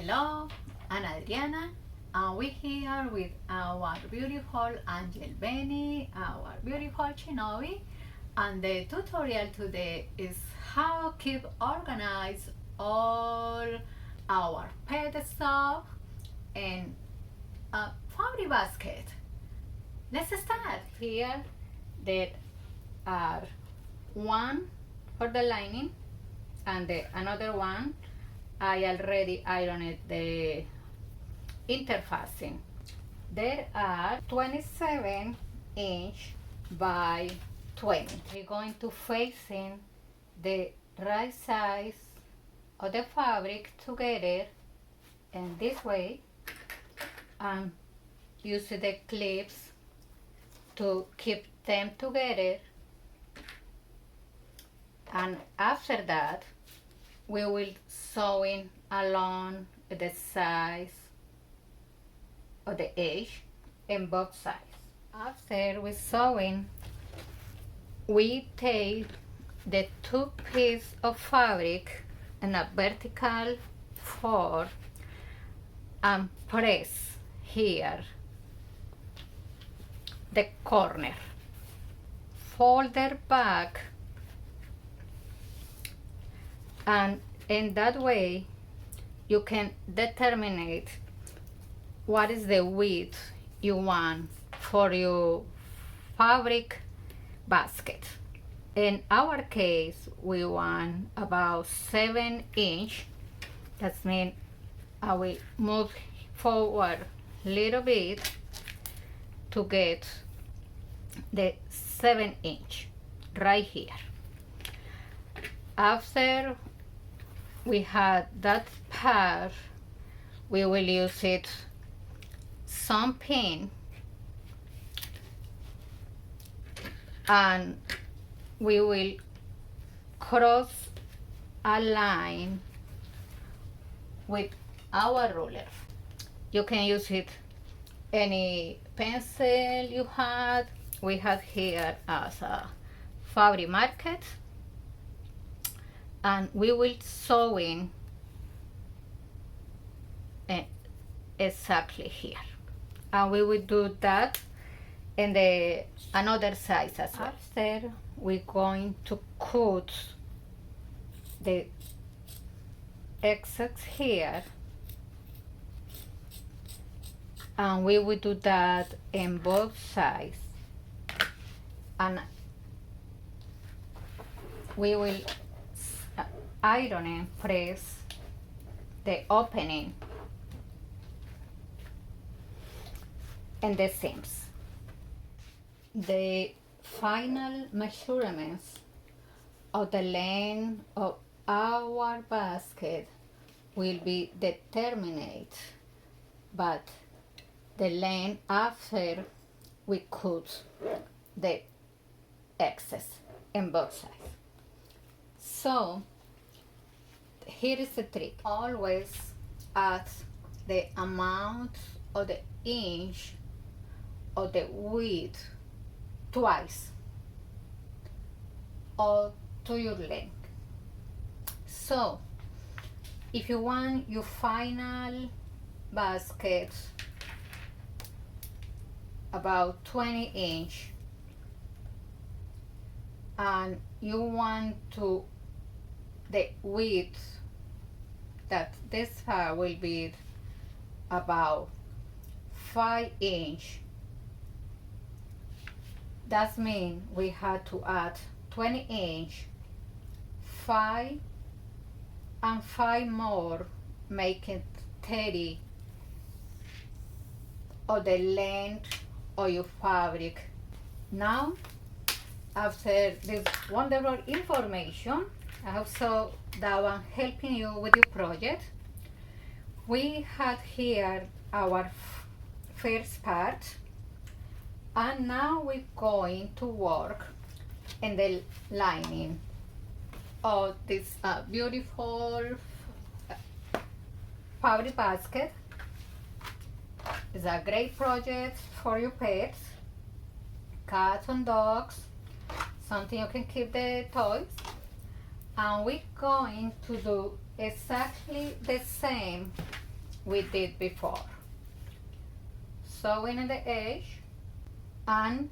Hello, I'm Adriana, and we're here with our beautiful Angel Benny, our beautiful Shinobi, and the tutorial today is how to keep organized all our pet stuff in a fabric basket. Let's start. Here there are one for the lining and another one. I already ironed the interfacing. There are 27 inch by 20. We're going to facing the right size of the fabric together in this way and use the clips to keep them together, and after that we will sewing along the size of the edge in both sides. After we sewing, we take the two pieces of fabric in a vertical form and press here the corner. Fold their back, and in that way you can determine what is the width you want for your fabric basket. In our case, we want about 7 inch. That means I will move forward a little bit to get the 7 inch right here. After we had that part, we will use it some pin and we will cross a line with our ruler. You can use it any pencil you had. We have here as a fabric market, and we will sew in exactly here, and we will do that in the another size as well. After, we're going to cut the excess here, and we will do that in both sides, and we will iron and press the opening and the seams. The final measurements of the length of our basket will be determined by the length after we cut the excess in both sides. So here is the trick. Always add the amount of the inch of the width twice or to your length. So if you want your final basket about 20 inch and you want to the width that this part will be about 5 inch, that means we had to add 20 inch, 5 and 5 more, making 30 of the length of your fabric. Now, after this wonderful information, I hope so that one helping you with your project. We had here our first part, and now we're going to work in the lining of this beautiful fabric basket. It's a great project for your pets, cats and dogs, something you can keep the toys. And we're going to do exactly the same we did before. Sewing in the edge and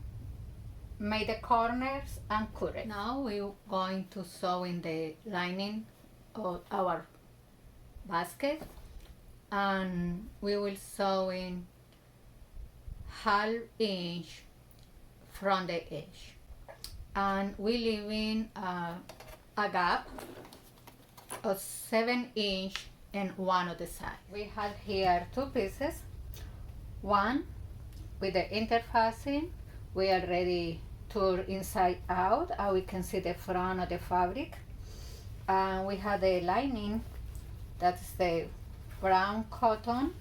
made the corners and cut it. Now we're going to sew in the lining of our basket, and we will sew in 1/2 inch from the edge, and we leaving a gap of 7 inch in one of the sides. We have here 2 pieces, one with the interfacing we already tore inside out, and we can see the front of the fabric, and we have the lining, that's the brown cotton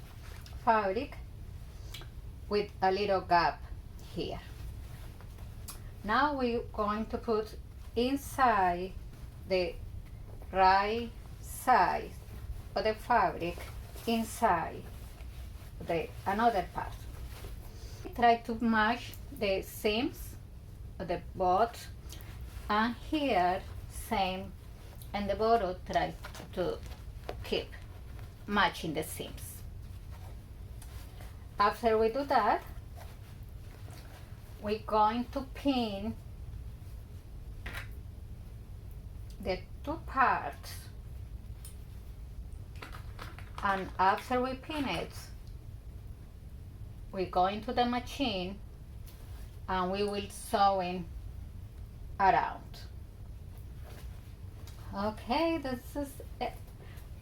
fabric with a little gap here. Now we're going to put inside the right side of the fabric inside the another part. Try to match the seams of the both, and here same, and the bottom try to keep matching the seams. After we do that, we're going to pin the 2 parts, and after we pin it, we go into the machine and we will sewing around. Okay, this is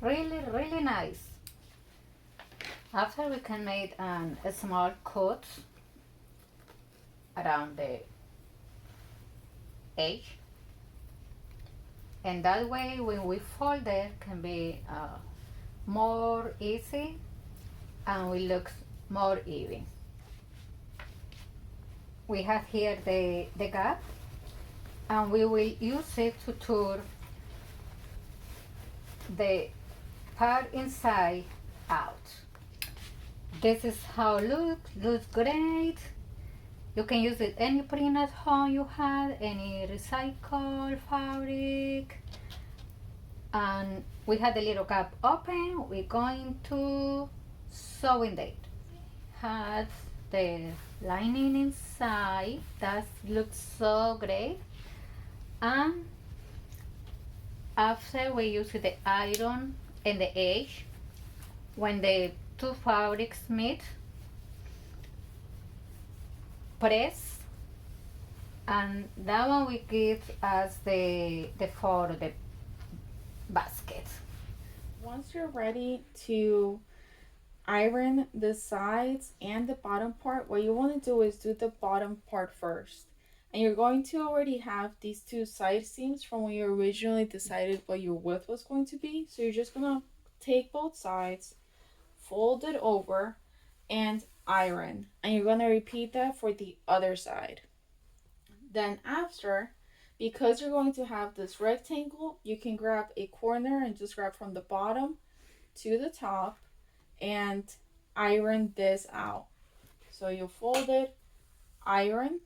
really nice. After we can make a small cut around the edge, and that way when we fold it can be more easy and will look more even. We have here the gap, and we will use it to turn the part inside out. This is how it looks great. You can use it any print at home you had, any recycled fabric. And we had the little gap open. We're going to sew in it. Has the lining inside. That looks so great. And after we use the iron and the edge, when the 2 fabrics meet, press, and that one will give us the for the basket. Once you're ready to iron the sides and the bottom part, what you want to do is do the bottom part first. And you're going to already have these 2 side seams from when you originally decided what your width was going to be. So you're just going to take both sides, fold it over, and iron. And you're going to repeat that for the other side. Then after, because you're going to have this rectangle, you can grab a corner and just grab from the bottom to the top and iron this out. So you fold it, iron,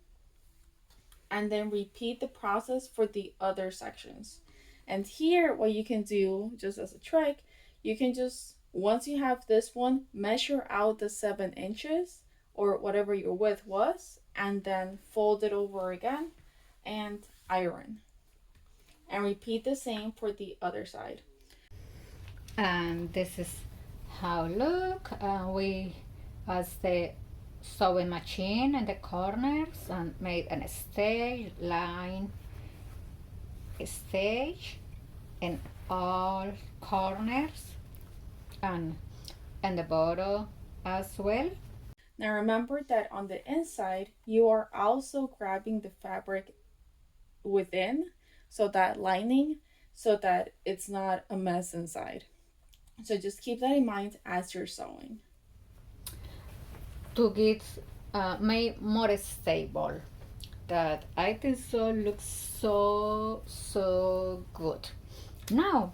and then repeat the process for the other sections. And here, what you can do, just as a trick, you can just, once you have this one, measure out the 7 inches or whatever your width was, and then fold it over again and iron. And repeat the same for the other side. And this is how look. We has the sewing machine in the corners and made a stage line, stage in all corners, and the bottom as well. Now remember that on the inside, you are also grabbing the fabric within, so that lining, so that it's not a mess inside. So just keep that in mind as you're sewing. To get made more stable, that I think so looks so good. Now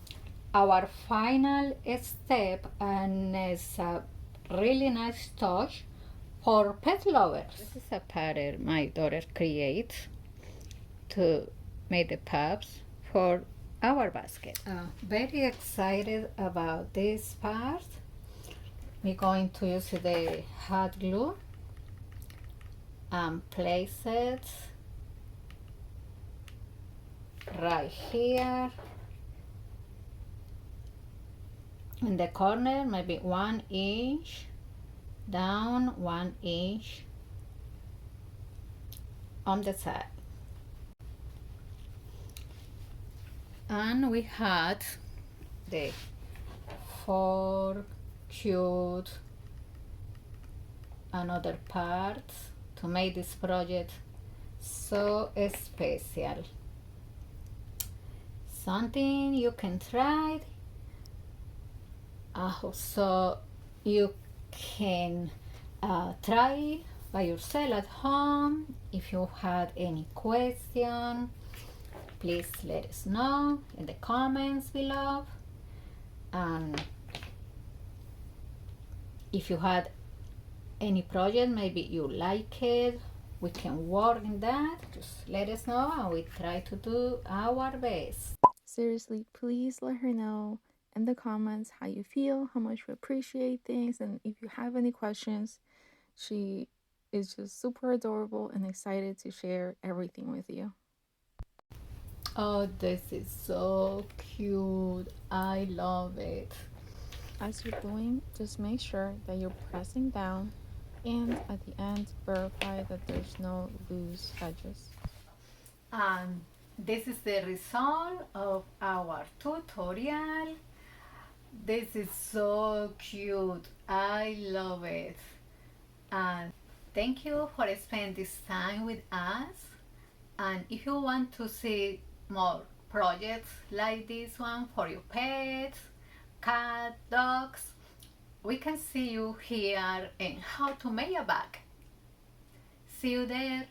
our final step, and it's a really nice touch for pet lovers. This is a pattern my daughter creates to make the pups for our basket. Very excited about this part. We're going to use the hot glue and place it right here in the corner, maybe 1 inch down, 1 inch on the side. And we had the 4 cute another parts to make this project so special. Something you can try. So you can try by yourself at home. If you had any question, please let us know in the comments below. And if you had any project, maybe you like it, we can work in that. Just let us know and we try to do our best. Seriously, please let her know in the comments how you feel, how much you appreciate things, and if you have any questions. She is just super adorable and excited to share everything with you. Oh, this is so cute. I love it. As you're doing, just make sure that you're pressing down and at the end verify that there's no loose edges. And this is the result of our tutorial. This is so cute. I love it. And thank you for spending this time with us. And if you want to see more projects like this one for your pets, cat, dogs, we can see you here in How to Make a Bag. See you there.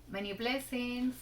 Many blessings.